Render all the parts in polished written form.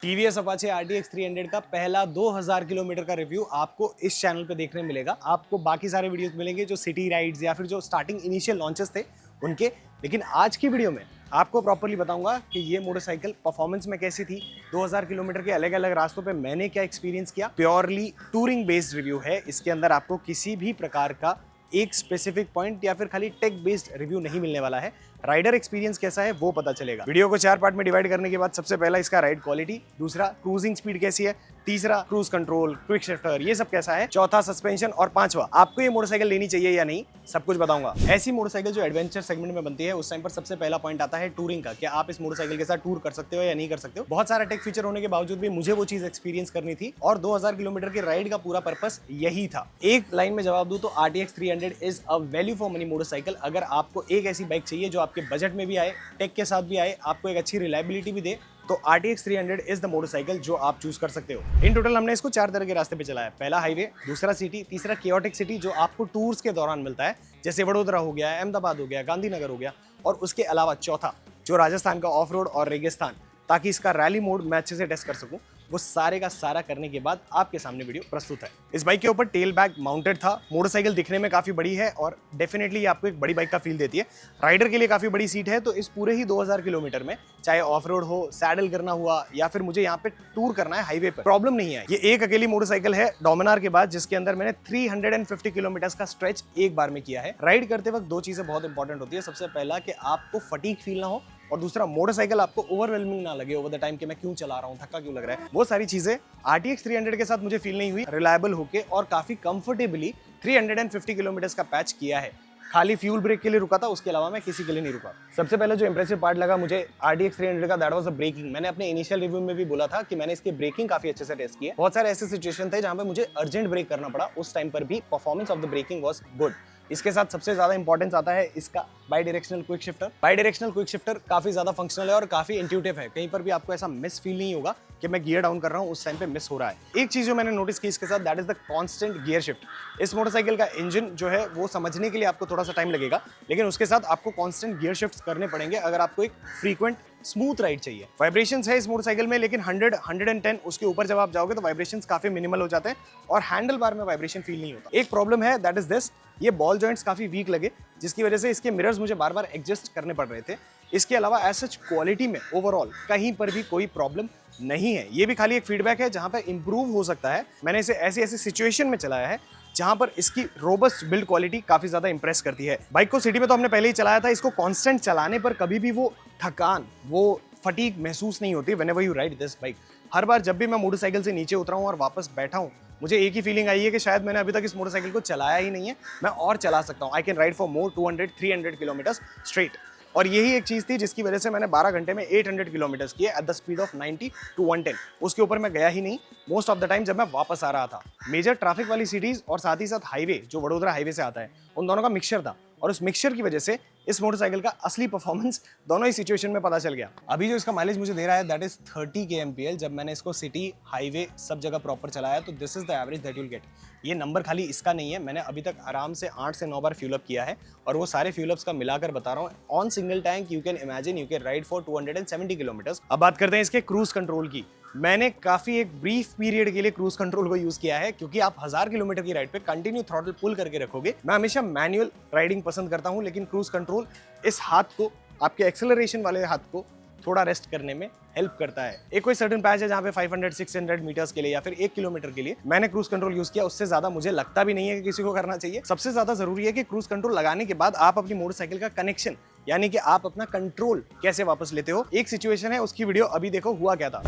TVS Apache RTX 300 का पहला 2000 kilometre का रिव्यू आपको इस चैनल पे देखने मिलेगा। आपको बाकी सारे वीडियोस मिलेंगे जो सिटी राइड्स या फिर जो स्टार्टिंग इनिशियल लॉन्चेस थे उनके, लेकिन आज की वीडियो में आपको प्रॉपर्ली बताऊंगा कि ये मोटरसाइकिल परफॉर्मेंस में कैसी थी, 2000 किलोमीटर के अलग अलग रास्तों पे मैंने क्या एक्सपीरियंस किया। प्योरली टूरिंग बेस्ड रिव्यू है, इसके अंदर आपको किसी भी प्रकार का एक स्पेसिफिक पॉइंट या फिर खाली टेक बेस्ड रिव्यू नहीं मिलने वाला है। राइडर एक्सपीरियंस कैसा है वो पता चलेगा। वीडियो को 4 पार्ट में डिवाइड करने के बाद सबसे पहला इसका राइड क्वालिटी, दूसरा क्रूजिंग स्पीड कैसी है, तीसरा क्रूज कंट्रोल, क्विक शिफ्टर ये सब कैसा है, चौथा सस्पेंशन और पांचवा आपको ये मोटरसाइकिल लेनी चाहिए या नहीं, सब कुछ बताऊंगा। ऐसी मोटरसाइकिल जो एडवेंचर सेगमेंट में बनती है उस टाइम पर सबसे पहला पॉइंट आता है टूरिंग का। क्या आप इस मोटरसाइकिल के साथ टूर कर सकते हो या नहीं कर सकते हो। बहुत सारा टेक फीचर होने के बावजूद भी मुझे वो चीज एक्सपीरियंस करनी थी और 2000 किलोमीटर के राइड का पूरा पर्पस यही था। एक लाइन में जवाब दूं तो RTX 300 is a value for money motorcycle. अगर आपको एक ऐसी बाइक चाहिए जो आपके बजट में भी आए, टेक के साथ भी आए, आपको एक अच्छी रिलायबिलिटी भी दे, तो RTX 300 इज द मोटरसाइकिल जो आप चूज कर सकते हो। इन टोटल हमने इसको 4 तरह के रास्ते पे चलाया। पहला हाईवे, दूसरा सिटी, तीसरा केओटिक सिटी जो आपको टूर्स के दौरान मिलता है, जैसे वडोदरा हो गया, अहमदाबाद हो गया, गांधीनगर हो गया, और उसके अलावा चौथा जो राजस्थान का ऑफ रोड और रेगिस्तान, ताकि इसका रैली मोड मैं अच्छे से टेस्ट कर सकूं। वो सारे का सारा करने के बाद आपके सामने वीडियो प्रस्तुत है। इस बाइक के ऊपर टेल बैग माउंटेड था। मोटरसाइकिल दिखने में काफी बड़ी है और डेफिनेटली आपको एक बड़ी बाइक का फील देती है। राइडर के लिए काफी बड़ी सीट है, तो इस पूरे ही 2000 किलोमीटर में चाहे ऑफ रोड हो, सैडल करना हुआ या फिर मुझे यहाँ पे टूर करना है हाईवे पर, प्रॉब्लम नहीं है। ये एक अकेली मोटरसाइकिल है डोमिनार के बाद जिसके अंदर मैंने 350 किलोमीटर का स्ट्रेच एक बार में किया है। राइड करते वक्त दो चीजें बहुत इंपॉर्टेंट होती है। सबसे पहला कि आपको फटीग फील ना हो, और दूसरा मोटरसाइकिल आपको ओवरवेलमिंग ना लगे ओवर द टाइम कि मैं क्यों चला रहा हूँ, थक्का क्यों लग रहा है। वो सारी चीजें RTX 300 के साथ मुझे फील नहीं हुई। रिलायबल होके और काफी कंफर्टेबली 350 किलोमीटर का पैच किया है। खाली फ्यूल ब्रेक के लिए रुका था, उसके अलावा मैं किसी के लिए नहीं रुका। सबसे पहले जो इंप्रेसिव पार्ट लगा मुझे RTX 300 का, दैट वाज द ब्रेकिंग। मैंने अपने इनिशियल रिव्यू में भी बोला था कि मैंने इसकी ब्रेकिंग काफी अच्छे से टेस्ट की है। बहुत सारे ऐसे सिचुएशन थे जहां पे मुझे अर्जेंट ब्रेक करना पड़ा, उस टाइम पर भी performance of the braking was good. इसके साथ सबसे ज्यादा इंपॉर्टेंस आता है इसका bidirectional quick shifter. Bidirectional quick shifter काफी ज्यादा फंक्शनल है और काफी इंट्यूटिव है। कहीं पर भी आपको ऐसा मिस फील नहीं होगा कि मैं गियर डाउन कर रहा हूँ उस टाइम पे मिस हो रहा है। एक चीज जो मैंने नोटिस की इसके साथ, that is the constant gear shift. इस मोटरसाइकिल का इंजन जो है वो समझने के लिए आपको थोड़ा सा टाइम लगेगा, लेकिन उसके साथ आपको कांस्टेंट गियर शिफ्ट्स करने पड़ेंगे अगर आपको एक फ्रीक्वेंट स्मूथ राइड चाहिए। वाइब्रेशंस है इस मोटरसाइकिल में, लेकिन 100-110 उसके ऊपर जब आप जाओगे तो वाइब्रेशंस काफी मिनिमल हो जाते हैं और हैंडल बार में वाइब्रेशन फील नहीं होता। एक प्रॉब्लम है, दैट इज दिस, ये बॉल जॉइंट्स काफी वीक लगे जिसकी वजह से इसके मिरर्स मुझे बार बार एडजस्ट करने पड़ रहे थे। इसके अलावा एज सच क्वालिटी में ओवरऑल कहीं पर भी कोई प्रॉब्लम नहीं है। ये भी खाली एक फीडबैक है जहां पर इंप्रूव हो सकता है। मैंने इसे ऐसी ऐसी सिचुएशन में चलाया है जहां पर इसकी रोबस्ट बिल्ड क्वालिटी काफी ज्यादा इंप्रेस करती है। बाइक को सिटी में तो हमने पहले ही चलाया था, इसको कांस्टेंट चलाने पर कभी भी वो थकान, वो फटीग महसूस नहीं होती whenever you ride this bike. हर बार जब भी मैं मोटरसाइकिल से नीचे उतरा हूं और वापस बैठा हूं, मुझे एक ही फीलिंग आई है कि शायद मैंने अभी तक इस मोटरसाइकिल को चलाया ही नहीं है, मैं और चला सकता हूं। I can ride for more 200-300 kilometre straight. और यही एक चीज थी जिसकी वजह से मैंने 12 घंटे में 800 किलोमीटर किए at the speed of 90 to 110। उसके ऊपर मैं गया ही नहीं मोस्ट ऑफ द टाइम जब मैं वापस आ रहा था। मेजर ट्रैफिक वाली सिटीज और साथ ही साथ हाईवे जो वडोदरा हाईवे से आता है, उन दोनों का मिक्सचर था और उस मिक्सचर की वजह से इस मोटरसाइकिल का असली परफॉर्मेंस दोनों ही सिचुएशन में पता चल गया। अभी जो इसका माइलेज मुझे दे रहा है दैट इज 30 kmpl। जब मैंने इसको सिटी, हाईवे सब जगह प्रॉपर चलाया तो this is the average that you will get. ये नंबर खाली इसका नहीं है, मैंने अभी तक आराम से 8 से 9 बार फ्यूल अप किया है और वो सारे फ्यूल अप्स का मिलाकर बता रहा हूँ। On single tank you can imagine you can ride for 270 kilometre. अब बात करते हैं इसके क्रूज कंट्रोल की। मैंने काफी एक ब्रीफ पीरियड के लिए क्रूज कंट्रोल को यूज किया है, क्योंकि आप 1000 किलोमीटर की राइड पे कंटिन्यू थ्रॉटल पुल करके रखोगे। मैं हमेशा मैनुअल राइडिंग पसंद करता हूं, लेकिन क्रूज कंट्रोल इस हाथ को, आपके एक्सेलरेशन वाले हाथ को थोड़ा रेस्ट करने में हेल्प करता है। एक कोई सर्टेन पैच है जहां पे 500-600 मीटर्स के लिए या फिर 1 किलोमीटर के लिए मैंने क्रूज कंट्रोल यूज किया। उससे ज्यादा मुझे लगता भी नहीं है कि किसी को करना चाहिए। सबसे ज्यादा जरूरी है कि क्रूज कंट्रोल लगाने के बाद आप अपनी मोटरसाइकिल का कनेक्शन, यानी कि आप अपना कंट्रोल कैसे वापस लेते हो। एक सिचुएशन है, उसकी वीडियो अभी देखो, हुआ क्या था।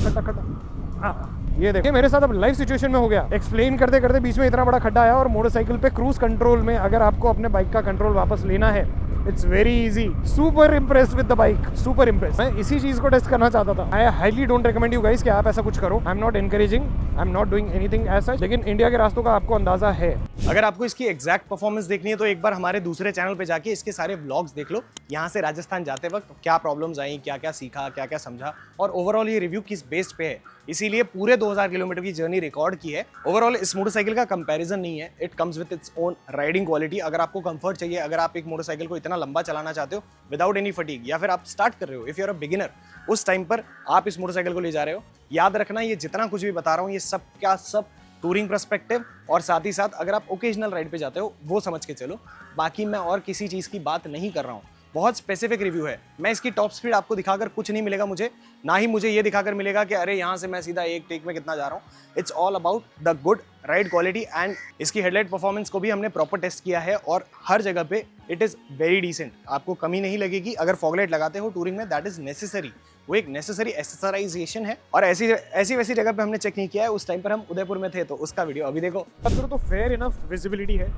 ये देखिए मेरे साथ अब लाइव सिचुएशन में हो गया। एक्सप्लेन करते करते बीच में इतना बड़ा खड्डा आया और मोटरसाइकिल पे क्रूज कंट्रोल में अगर आपको अपने बाइक का कंट्रोल वापस लेना है, it's very easy. Super impressed with the bike, super impress. मैं इसी चीज को टेस्ट करना चाहता था। I highly don't recommend you guys कि आप ऐसा कुछ करो। I am not encouraging, I am not doing anything as such, लेकिन इंडिया के रास्तों का आपको अंदाजा है। अगर आपको इसकी एग्जैक्ट परफॉर्मेंस देखनी है तो एक बार हमारे दूसरे चैनल पे जाके इसके सारे व्लॉग्स देख लो। यहाँ से राजस्थान जाते वक्त क्या प्रॉब्लम्स आई, क्या क्या सीखा, क्या क्या समझा, और ओवरऑल ये रिव्यू किस बेस पे है, इसीलिए पूरे 2000 किलोमीटर की जर्नी रिकॉर्ड की है। ओवरऑल इस मोटरसाइकिल का कंपैरिजन नहीं है, it comes with its own riding quality. अगर आपको कंफर्ट चाहिए, अगर आप एक मोटरसाइकिल को इतना इतना लंबा चलाना चाहते हो विदाउट एनी फटीग, या फिर आप स्टार्ट कर रहे हो, if you are a beginner, उस टाइम पर आप इस मोटरसाइकिल को ले जा रहे हो, याद रखना ये जितना कुछ भी बता रहा हूँ ये सब क्या सब टूरिंग पर्सपेक्टिव और साथ ही साथ अगर आप ओकेजनल राइड पे जाते हो वो समझ के चलो। बाकी मैं और किसी चीज़ की बात नहीं कर रहा हूँ, बहुत स्पेसिफिक रिव्यू है। मैं इसकी टॉप स्पीड आपको दिखाकर कुछ नहीं मिलेगा मुझे, ना ही मुझे ये दिखाकर मिलेगा कि अरे यहाँ से मैं सीधा एक टेक में कितना जा रहा हूँ। It's all about the good ride quality and इसकी हेडलाइट परफॉर्मेंस को भी हमने प्रॉपर टेस्ट किया है और हर जगह पे इट इज़ वेरी डिसेंट, आपको कमी नहीं लगेगी। अगर फॉगलाइट लगाते हो टूरिंग में दैट इज़ नेसेसरी, वो एक नेसेसरी एक्सेसराइजेशन है। और ऐसी वैसी जगह पे हमने चेक नहीं किया है, उस टाइम पर हम उदयपुर में थे तो उसका वीडियो अभी देखो। तो फेयर इनफ विजिबिलिटी है,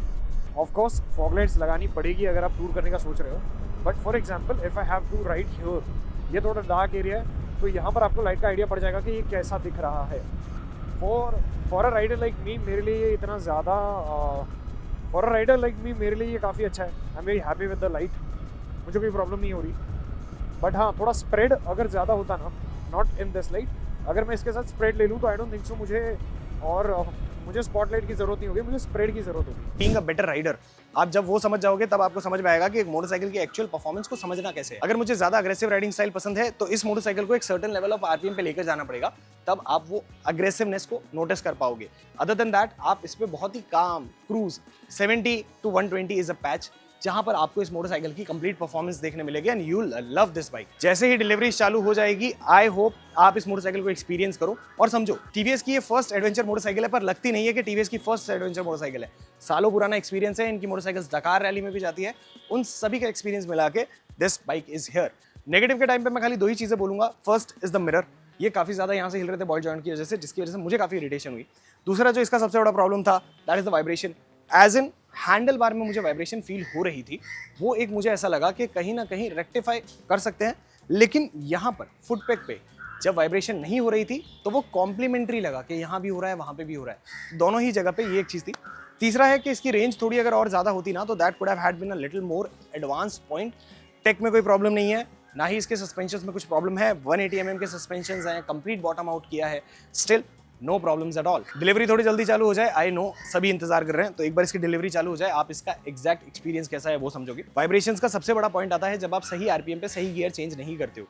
ऑफ कोर्स फॉगलाइट्स लगानी पड़ेगी अगर आप टूर करने का सोच रहे हो, but for example if I have to ride here, ये थोड़ा डार्क एरिया है तो यहाँ पर आपको लाइट का आइडिया पड़ जाएगा कि ये कैसा दिख रहा है। For a rider like me मेरे लिए ये इतना ज़्यादा for a rider like me मेरे लिए ये काफ़ी अच्छा है। I am very happy with the light, मुझे कोई प्रॉब्लम नहीं हो रही। बट हाँ, थोड़ा स्प्रेड अगर ज़्यादा होता ना, नॉट इन दिस लाइट, अगर मैं इसके साथ स्प्रेड ले लूँ तो आई डोंट थिंक सो मुझे स्पॉटलाइट की जरूरत नहीं होगी, मुझे स्प्रेड की जरूरत होगी। बीइंग अ बेटर राइडर, आप जब वो समझ जाओगे तब आपको समझ में आएगा कि एक मोटरसाइकिल की एक्चुअल परफॉर्मेंस को समझना कैसे है। अगर मुझे ज्यादा अग्रेसिव राइडिंग स्टाइल पसंद है तो इस मोटरसाइकिल को एक सर्टेन लेवल ऑफ आरपीएम पे लेकर जाना पड़ेगा, तब आप वो अग्रेसिवनेस को नोटिस कर पाओगे। अदर देन दैट आप इस पे बहुत ही काम cruise 70 to 120 is a patch, जहां पर आपको इस मोटरसाइकिल की कंप्लीट परफॉर्मेंस देखने मिलेगी and you love this bike. जैसे ही डिलीवरी चालू हो जाएगी, आई होप आप इस मोटरसाइकिल को एक्सपीरियंस करो और समझो टीवीएस की ये फर्स्ट एडवेंचर मोटरसाइकिल है, पर लगती नहीं है कि टीवीएस की फर्स्ट एडवेंचर मोटरसाइकिल है। सालों पुराना एक्सपीरियंस है, इनकी मोटरसाइकिल्स डकार रैली में भी जाती है, उन सभी का एक्सपीरियंस मिला के this bike is here. Negative के टाइम पे मैं खाली दो ही चीजें बोलूंगा। फर्स्ट इज द मिरर, ये काफी ज्यादा यहाँ से हिल रहे थे बॉल जॉइंट की वजह से, जिसकी वजह से मुझे काफी इरिटेशन हुई। दूसरा जो इसका सबसे बड़ा प्रॉब्लम था that is the vibration, as in handle bar में मुझे वाइब्रेशन फील हो रही थी, वो एक मुझे ऐसा लगा कि कहीं ना कहीं रेक्टिफाई कर सकते हैं, लेकिन यहाँ पर फुटपैक पे जब वाइब्रेशन नहीं हो रही थी तो वो कॉम्प्लीमेंट्री लगा कि यहाँ भी हो रहा है वहाँ पे भी हो रहा है, दोनों ही जगह पे ये एक चीज़ थी। तीसरा है कि इसकी रेंज थोड़ी अगर और ज़्यादा होती ना तो that could have had been a little more advance point. Tech में कोई प्रॉब्लम नहीं है, ना ही इसके सस्पेंशन में कुछ प्रॉब्लम है, 180 mm के सस्पेंशन हैं, कंप्लीट बॉटम आउट किया है, still no problems at all. Delivery थोड़ी जल्दी चालू हो जाए, आई नो सभी इंतजार कर रहे हैं, तो एक बार इसकी डिलीवरी चालू हो जाए आप इसका एग्जैक्ट एक्सपीरियंस कैसा है वो समझोगे। वाइब्रेशंस का सबसे बड़ा पॉइंट आता है जब आप सही आरपीएम पे सही गियर चेंज नहीं करते हो।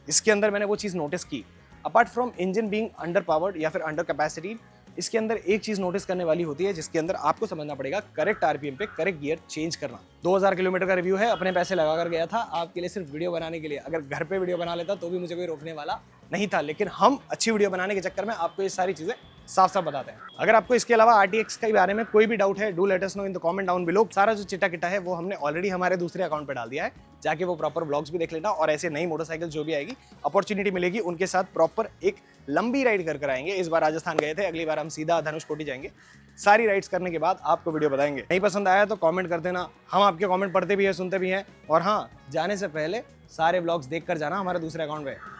इसके अंदर मैंने वो चीज़ नोटिस की, apart from engine being under powered या फिर अंडर कैपेसिटी, इसके अंदर एक चीज़ नोटिस करने वाली होती है जिसके अंदर आपको समझना पड़ेगा करेक्ट आरपीएम पे करेक्ट गियर चेंज करना। 2000 किलोमीटर का रिव्यू है, अपने पैसे लगा कर गया था आपके लिए सिर्फ वीडियो बनाने के लिए। अगर घर पे वीडियो बना लेता तो भी मुझे कोई रोकने वाला नहीं था, लेकिन हम अच्छी वीडियो बनाने के चक्कर में आपको ये सारी चीज़ें साफ साफ बताते हैं। अगर आपको इसके अलावा RTX के बारे में कोई भी डाउट है, do let us know in the comment down below. सारा जो चिट्टा किट्टा है वो हमने ऑलरेडी हमारे दूसरे अकाउंट पे डाल दिया है, जाके वो प्रॉपर ब्लॉग्स भी देख लेना। और ऐसे नई मोटरसाइकिल जो भी आएगी, अपॉर्चुनिटी मिलेगी, उनके साथ प्रॉपर एक लंबी राइड कर आएंगे। इस बार राजस्थान गए थे, अगली बार हम सीधा धनुषकोटी जाएंगे। सारी राइड्स करने के बाद आपको वीडियो बताएंगे। नहीं पसंद आया तो कमेंट कर देना, हम आपके कमेंट पढ़ते भी हैं, सुनते भी हैं। और हाँ, जाने से पहले सारे ब्लॉग्स देख कर जाना हमारे दूसरे अकाउंट पे।